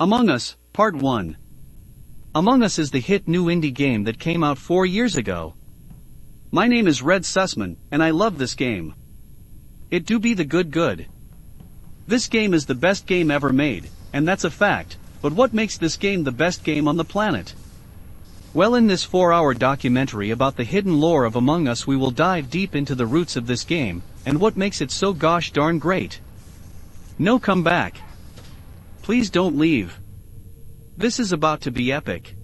Among Us, Part 1. Among Us is the hit new indie game that came out 4 years ago. My name is Red Susman, and I love this game. It do be the good. This game is the best game ever made, and that's a fact, but what makes this game the best game on the planet? Well, in this 4-hour documentary about the hidden lore of Among Us, we will dive deep into the roots of this game, and what makes it so gosh darn great. No, come back. Please don't leave. This is about to be epic.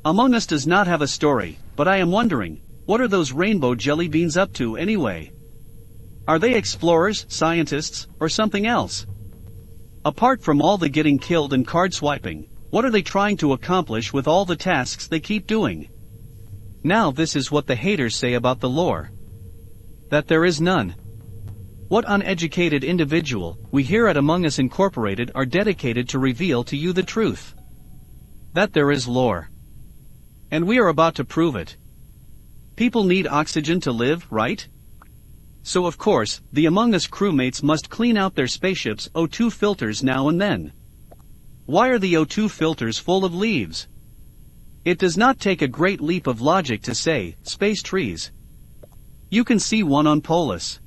Among Us does not have a story, but I am wondering, what are those rainbow jelly beans up to anyway? Are they explorers, scientists, or something else? Apart from all the getting killed and card swiping, what are they trying to accomplish with all the tasks they keep doing? Now this is what the haters say about the lore. That there is none. What uneducated individual we here at Among Us Incorporated are dedicated to reveal to you the truth. That there is lore. And we are about to prove it. People need oxygen to live, right? So of course, the Among Us crewmates must clean out their spaceship's O2 filters now and then. Why are the O2 filters full of leaves? It does not take a great leap of logic to say, space trees. You can see one on Polis.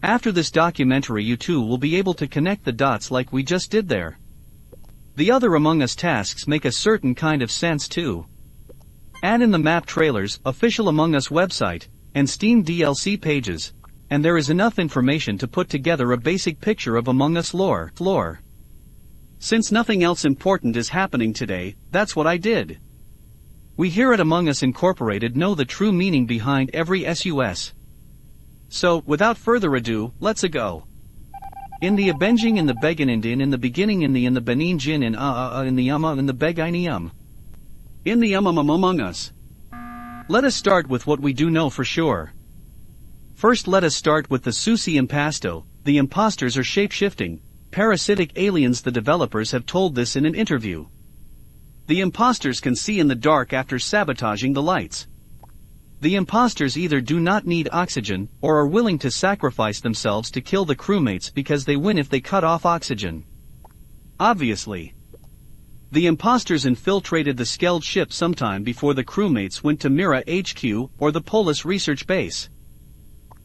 After this documentary you too will be able to connect the dots like we just did there. The other Among Us tasks make a certain kind of sense too. Add in the map trailers, official Among Us website, and Steam DLC pages, and there is enough information to put together a basic picture of Among Us lore. Since nothing else important is happening today, that's what I did. We here at Among Us Incorporated know the true meaning behind every SUS. So, without further ado, let's go. In the abenging in the beginindin in the beginning in the benin jin in in the in the begininium. In the Among Us. Let us start with what we do know for sure. First let us start with the Susi Impasto. The imposters are shape-shifting, parasitic aliens. The developers have told this in an interview. The imposters can see in the dark after sabotaging the lights. The imposters either do not need oxygen, or are willing to sacrifice themselves to kill the crewmates because they win if they cut off oxygen. Obviously. The imposters infiltrated the Skeld ship sometime before the crewmates went to Mira HQ, or the Polis research base.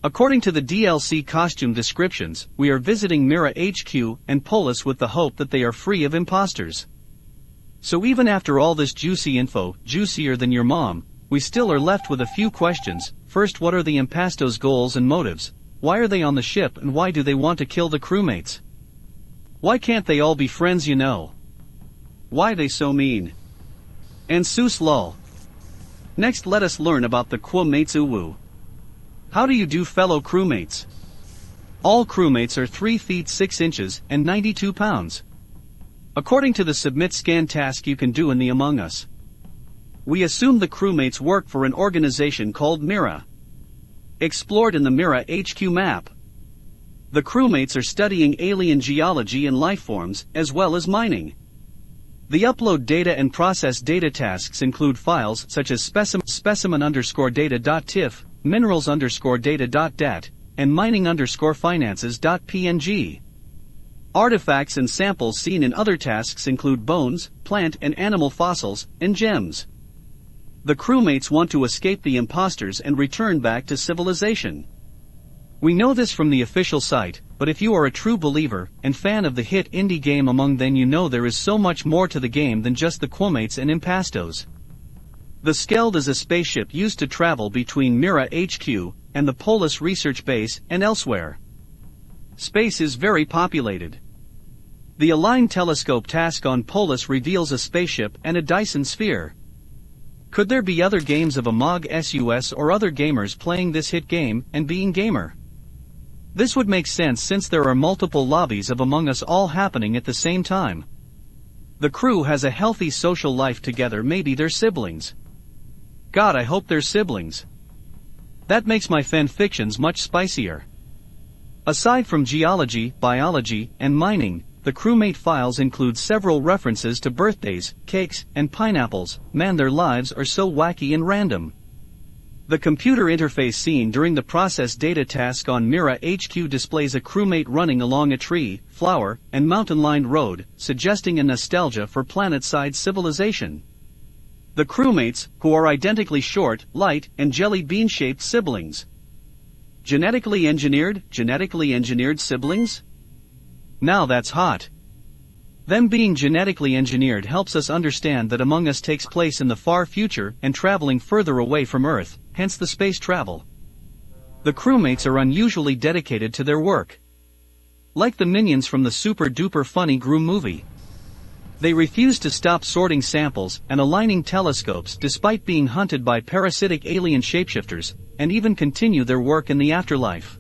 According to the DLC costume descriptions, we are visiting Mira HQ and Polis with the hope that they are free of imposters. So even after all this juicy info, juicier than your mom, we still are left with a few questions. First, what are the impastos' goals and motives? Why are they on the ship and why do they want to kill the crewmates? Why can't they all be friends, you know? Why they so mean? And sus lol. Next let us learn about the crewmates uwu. How do you do, fellow crewmates? All crewmates are 3 feet 6 inches and 92 pounds. According to the submit scan task you can do in the Among Us. We assume the crewmates work for an organization called Mira. Explored in the Mira HQ map. The crewmates are studying alien geology and life forms, as well as mining. The upload data and process data tasks include files such as specimen_data.tif, minerals_data.dat, and mining_finances.png. Artifacts and samples seen in other tasks include bones, plant and animal fossils, and gems. The crewmates want to escape the imposters and return back to civilization. We know this from the official site, but if you are a true believer and fan of the hit indie game Among, then you know there is so much more to the game than just the crewmates and impastos. The Skeld is a spaceship used to travel between Mira HQ and the Polis research base and elsewhere. Space is very populated. The Align telescope task on Polis reveals a spaceship and a Dyson sphere. Could there be other games of Amog SUS or other gamers playing this hit game and being gamer? This would make sense since there are multiple lobbies of Among Us all happening at the same time. The crew has a healthy social life together, maybe they're siblings. God, I hope they're siblings. That makes my fanfictions much spicier. Aside from geology, biology, and mining, the crewmate files include several references to birthdays, cakes, and pineapples. Man, their lives are so wacky and random. The computer interface seen during the process data task on Mira HQ displays a crewmate running along a tree, flower, and mountain-lined road, suggesting a nostalgia for planet-side civilization. The crewmates, who are identically short, light, and jelly bean-shaped siblings. Genetically engineered siblings? Now that's hot. Them being genetically engineered helps us understand that Among Us takes place in the far future and traveling further away from Earth, hence the space travel. The crewmates are unusually dedicated to their work. Like the minions from the super-duper funny Gru movie. They refuse to stop sorting samples and aligning telescopes despite being hunted by parasitic alien shapeshifters, and even continue their work in the afterlife.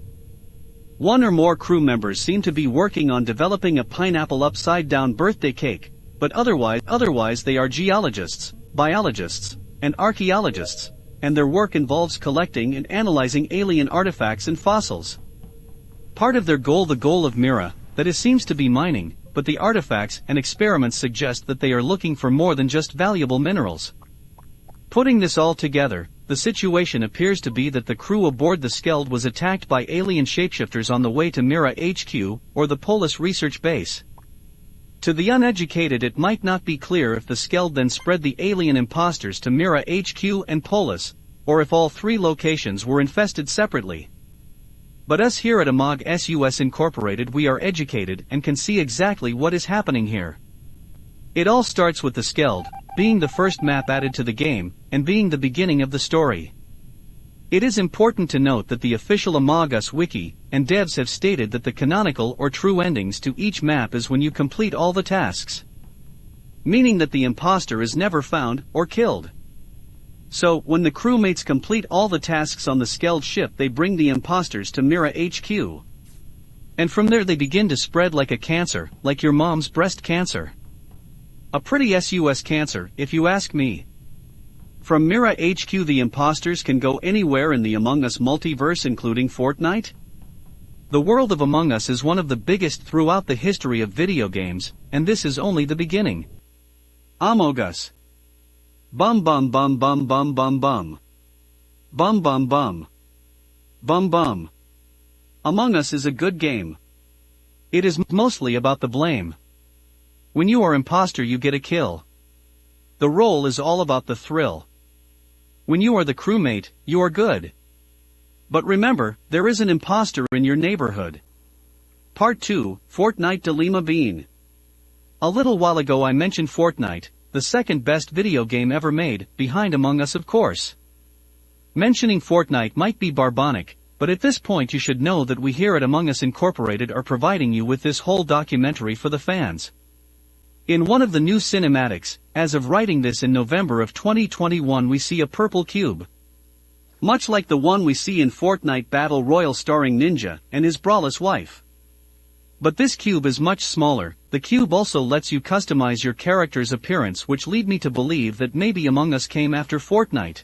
One or more crew members seem to be working on developing a pineapple upside-down birthday cake, but otherwise they are geologists, biologists, and archaeologists, and their work involves collecting and analyzing alien artifacts and fossils. Part of their goal, the goal of Mira, that is, seems to be mining, but the artifacts and experiments suggest that they are looking for more than just valuable minerals. Putting this all together, the situation appears to be that the crew aboard the Skeld was attacked by alien shapeshifters on the way to Mira HQ, or the Polis research base. To the uneducated it might not be clear if the Skeld then spread the alien imposters to Mira HQ and Polis, or if all three locations were infested separately. But us here at Amogus Incorporated, we are educated and can see exactly what is happening here. It all starts with the Skeld, being the first map added to the game, and being the beginning of the story. It is important to note that the official Amogus wiki and devs have stated that the canonical or true endings to each map is when you complete all the tasks. Meaning that the imposter is never found or killed. So, when the crewmates complete all the tasks on the Skeld ship, they bring the imposters to Mira HQ. And from there they begin to spread like a cancer, like your mom's breast cancer. A pretty sus cancer, if you ask me. From Mira HQ the imposters can go anywhere in the Among Us multiverse, including Fortnite. The world of Among Us is one of the biggest throughout the history of video games, and this is only the beginning. Amogus. Bum bum bum bum bum bum bum. Bum bum bum. Bum bum. Among Us is a good game. It is mostly about the blame. When you are imposter you get a kill. The role is all about the thrill. When you are the crewmate, you are good. But remember, there is an imposter in your neighborhood. Part 2, Fortnite Dilemma Bean. A little while ago I mentioned Fortnite, the second best video game ever made, behind Among Us of course. Mentioning Fortnite might be barbaric, but at this point you should know that we here at Among Us Incorporated are providing you with this whole documentary for the fans. In one of the new cinematics, as of writing this in November of 2021, we see a purple cube. Much like the one we see in Fortnite Battle Royale starring Ninja and his braless wife. But this cube is much smaller. The cube also lets you customize your character's appearance, which lead me to believe that maybe Among Us came after Fortnite.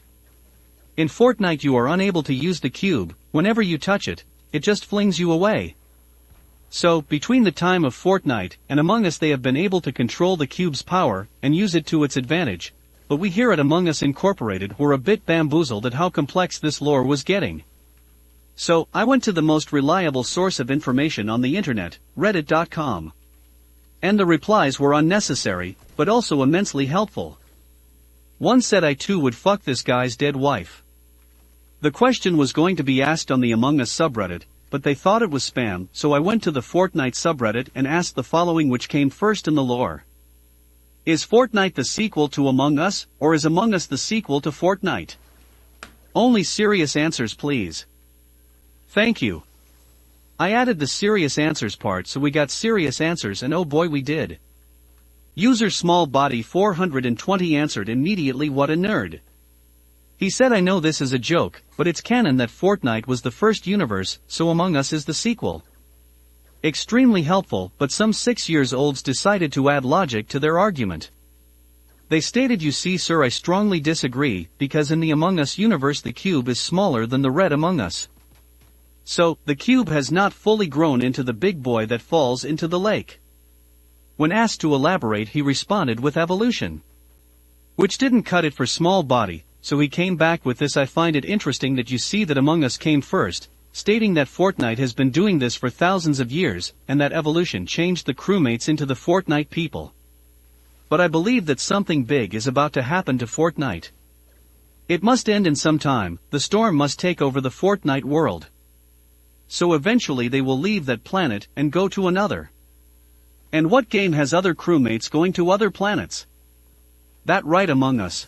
In Fortnite you are unable to use the cube. Whenever you touch it, it just flings you away. So, between the time of Fortnite and Among Us they have been able to control the cube's power and use it to its advantage, but we here at Among Us Incorporated were a bit bamboozled at how complex this lore was getting. So, I went to the most reliable source of information on the internet, reddit.com. And the replies were unnecessary, but also immensely helpful. One said I too would fuck this guy's dead wife. The question was going to be asked on the Among Us subreddit, but they thought it was spam, so I went to the Fortnite subreddit and asked the following, which came first in the lore. Is Fortnite the sequel to Among Us, or is Among Us the sequel to Fortnite? Only serious answers please. Thank you. I added the serious answers part so we got serious answers, and oh boy we did. User small body 420 answered immediately, what a nerd. He said I know this is a joke, but it's canon that Fortnite was the first universe, so Among Us is the sequel. Extremely helpful, but some 6-year-olds decided to add logic to their argument. They stated, you see sir, I strongly disagree, because in the Among Us universe the cube is smaller than the red Among Us. So, the cube has not fully grown into the big boy that falls into the lake. When asked to elaborate he responded with evolution. Which didn't cut it for small body, so he came back with this. I find it interesting that you see that Among Us came first, stating that Fortnite has been doing this for thousands of years, and that evolution changed the crewmates into the Fortnite people. But I believe that something big is about to happen to Fortnite. It must end in some time. The storm must take over the Fortnite world. So eventually they will leave that planet and go to another. And what game has other crewmates going to other planets? That right, Among Us.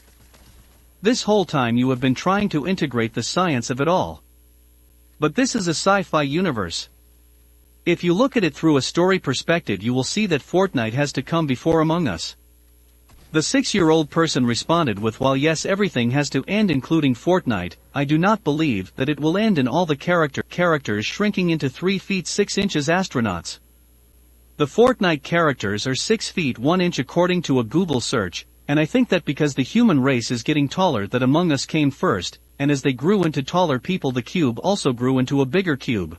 This whole time you have been trying to integrate the science of it all. But this is a sci-fi universe. If you look at it through a story perspective, you will see that Fortnite has to come before Among Us. The 6-year-old person responded with, "While yes, everything has to end including Fortnite, I do not believe that it will end in all the characters shrinking into 3 feet 6 inches astronauts." The Fortnite characters are 6 feet 1 inch according to a Google search, and I think that because the human race is getting taller that Among Us came first, and as they grew into taller people the cube also grew into a bigger cube.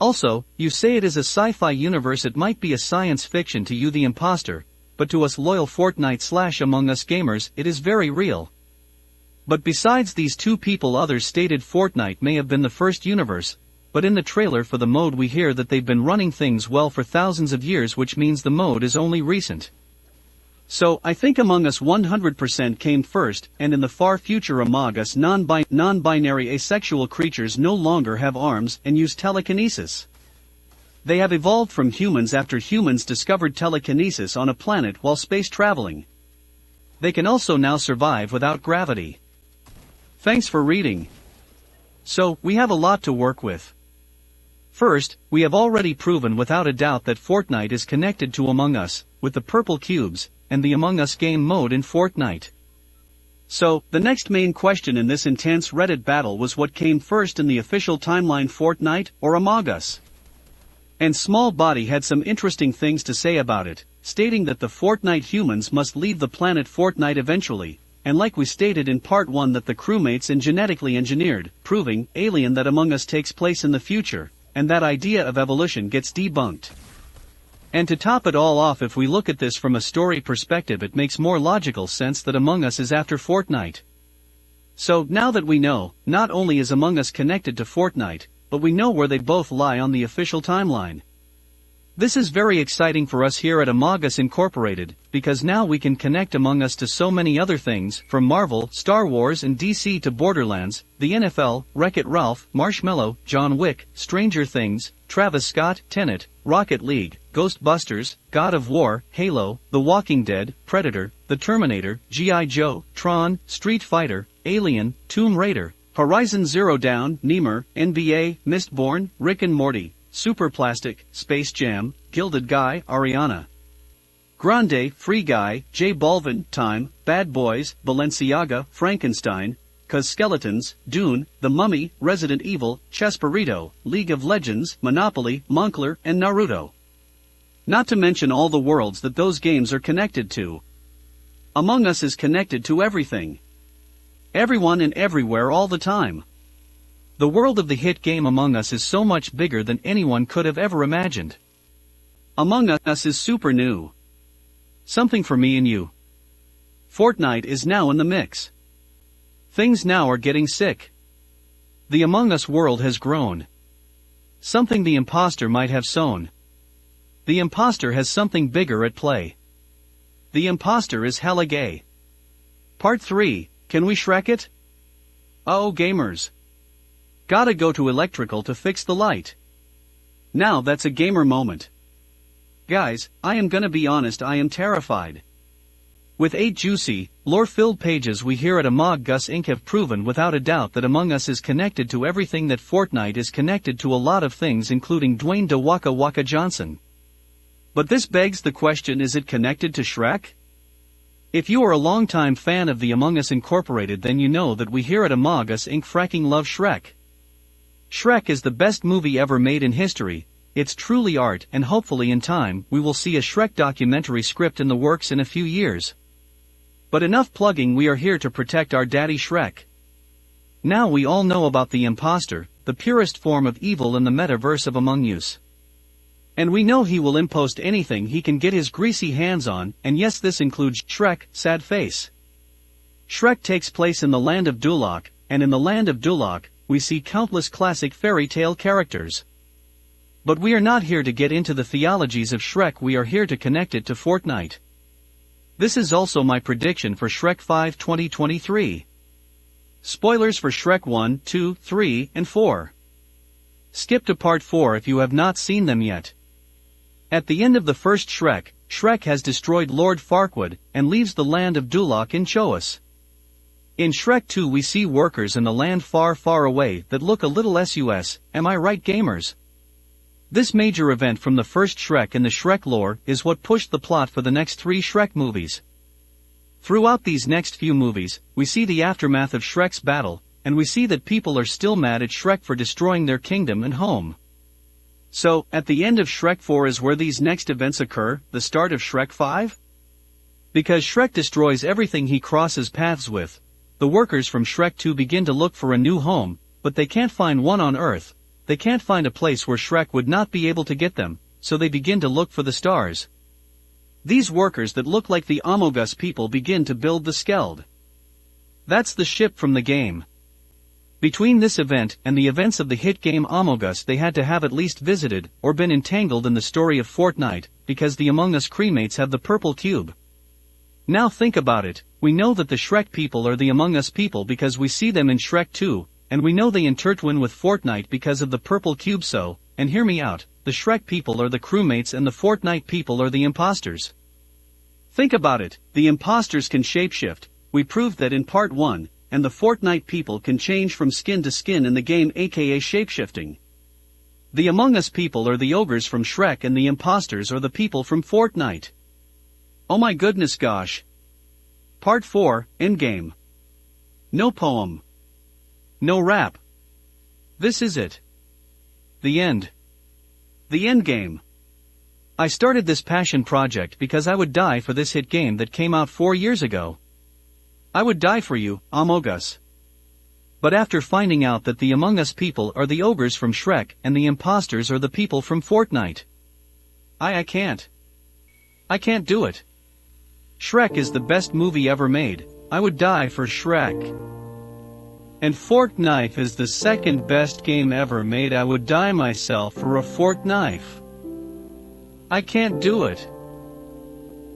Also, you say it is a sci-fi universe, it might be a science fiction to you, the imposter, but to us loyal Fortnite/Among Us gamers, it is very real. But besides these two people, others stated Fortnite may have been the first universe, but in the trailer for the mode we hear that they've been running things well for thousands of years, which means the mode is only recent. So, I think Among Us 100% came first, and in the far future Among Us non-binary asexual creatures no longer have arms and use telekinesis. They have evolved from humans after humans discovered telekinesis on a planet while space traveling. They can also now survive without gravity. Thanks for reading. So, we have a lot to work with. First, we have already proven without a doubt that Fortnite is connected to Among Us, with the purple cubes, and the Among Us game mode in Fortnite. So, the next main question in this intense Reddit battle was what came first in the official timeline, Fortnite or Among Us? And Small Body had some interesting things to say about it, stating that the Fortnite humans must leave the planet Fortnite eventually, and like we stated in part 1 that the crewmates and genetically engineered, proving, alien that Among Us takes place in the future, and that idea of evolution gets debunked. And to top it all off, if we look at this from a story perspective, it makes more logical sense that Among Us is after Fortnite. So, now that we know, not only is Among Us connected to Fortnite, but we know where they both lie on the official timeline. This is very exciting for us here at Amogus Incorporated, because now we can connect Among Us to so many other things, from Marvel, Star Wars and DC to Borderlands, the NFL, Wreck-It Ralph, Marshmallow, John Wick, Stranger Things, Travis Scott, Tenet, Rocket League, Ghostbusters, God of War, Halo, The Walking Dead, Predator, The Terminator, G.I. Joe, Tron, Street Fighter, Alien, Tomb Raider, Horizon Zero Dawn, Nemur, NBA, Mistborn, Rick and Morty, Superplastic, Space Jam, Gilded Guy, Ariana Grande, Free Guy, J Balvin, Time, Bad Boys, Balenciaga, Frankenstein, 'Cause Skeletons, Dune, The Mummy, Resident Evil, Chespirito, League of Legends, Monopoly, Moncler, and Naruto. Not to mention all the worlds that those games are connected to. Among Us is connected to everything. Everyone and everywhere all the time. The world of the hit game Among Us is so much bigger than anyone could have ever imagined. Among Us is super new. Something for me and you. Fortnite is now in the mix. Things now are getting sick. The Among Us world has grown. Something the imposter might have sown. The imposter has something bigger at play. The imposter is hella gay. Part 3, can we Shrek it? Uh-oh gamers. Gotta go to electrical to fix the light. Now that's a gamer moment. Guys, I am gonna be honest, I am terrified. With 8 juicy, lore-filled pages we here at Amogus Inc. have proven without a doubt that Among Us is connected to everything, that Fortnite is connected to a lot of things including Dwayne "Da Waka Waka" Johnson. But this begs the question, is it connected to Shrek? If you are a longtime fan of the Among Us Incorporated, then you know that we here at Amogus Inc. fracking love Shrek. Shrek is the best movie ever made in history. It's truly art, and hopefully in time, we will see a Shrek documentary script in the works in a few years. But enough plugging, we are here to protect our daddy Shrek. Now we all know about the imposter, the purest form of evil in the metaverse of Among Us. And we know he will impost anything he can get his greasy hands on, and yes, this includes Shrek, sad face. Shrek takes place in the land of Duloc, and in the land of Duloc, we see countless classic fairy tale characters. But we are not here to get into the theologies of Shrek, we are here to connect it to Fortnite. This is also my prediction for Shrek 5 2023. Spoilers for Shrek 1, 2, 3, and 4. Skip to part 4 if you have not seen them yet. At the end of the first Shrek, Shrek has destroyed Lord Farquaad, and leaves the land of Duloc in Choas. In Shrek 2 we see workers in the land far far away that look a little sus, am I right gamers? This major event from the first Shrek in the Shrek lore is what pushed the plot for the next 3 Shrek movies. Throughout these next few movies, we see the aftermath of Shrek's battle, and we see that people are still mad at Shrek for destroying their kingdom and home. So, at the end of Shrek 4 is where these next events occur, the start of Shrek 5? Because Shrek destroys everything he crosses paths with, the workers from Shrek 2 begin to look for a new home, but they can't find one on Earth. They can't find a place where Shrek would not be able to get them, so they begin to look for the stars. These workers that look like the Amogus people begin to build the Skeld. That's the ship from the game. Between this event and the events of the hit game Amogus, they had to have at least visited or been entangled in the story of Fortnite, because the Among Us crewmates have the purple cube. Now think about it, we know that the Shrek people are the Among Us people because we see them in Shrek 2, and we know they intertwine with Fortnite because of the purple cube, so, and hear me out, the Shrek people are the crewmates and the Fortnite people are the imposters. Think about it, the imposters can shapeshift, we proved that in part 1, and the Fortnite people can change from skin to skin in the game, aka shapeshifting. The Among Us people are the ogres from Shrek and the imposters are the people from Fortnite. Oh my goodness gosh. Part 4, Endgame. No poem. No rap. This is it. The end. The endgame. I started this passion project because I would die for this hit game that came out 4 years ago. I would die for you, Amogus. But after finding out that the Among Us people are the ogres from Shrek and the imposters are the people from Fortnite, I can't. I can't do it. Shrek is the best movie ever made, I would die for Shrek. And Fortnite is the second best game ever made, I would die myself for a Fortnite. I can't do it.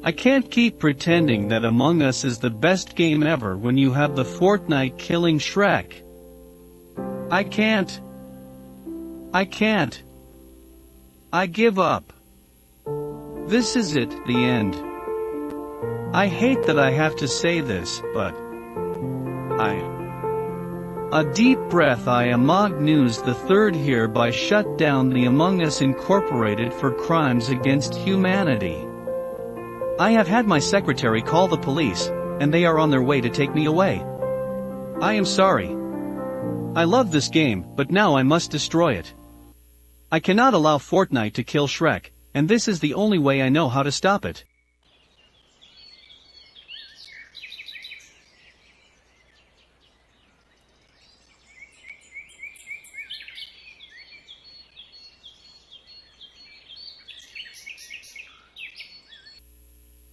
I can't keep pretending that Among Us is the best game ever when you have the Fortnite killing Shrek. I can't. I can't. I give up. This is it, the end. I hate that I have to say this, but a deep breath. I Amogus the Third hereby shut down the Among Us Incorporated for crimes against humanity. I have had my secretary call the police, and they are on their way to take me away. I am sorry. I love this game, but now I must destroy it. I cannot allow Fortnite to kill Shrek, and this is the only way I know how to stop it.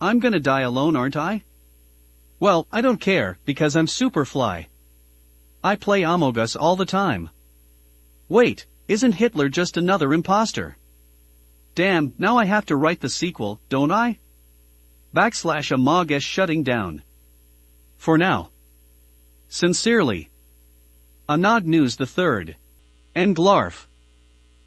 I'm gonna die alone, aren't I? Well, I don't care, because I'm Superfly. I play Amogus all the time. Wait, isn't Hitler just another imposter? Damn, now I have to write the sequel, don't I? /Amogus shutting down. For now. Sincerely. Amogus the Third. And Glarf.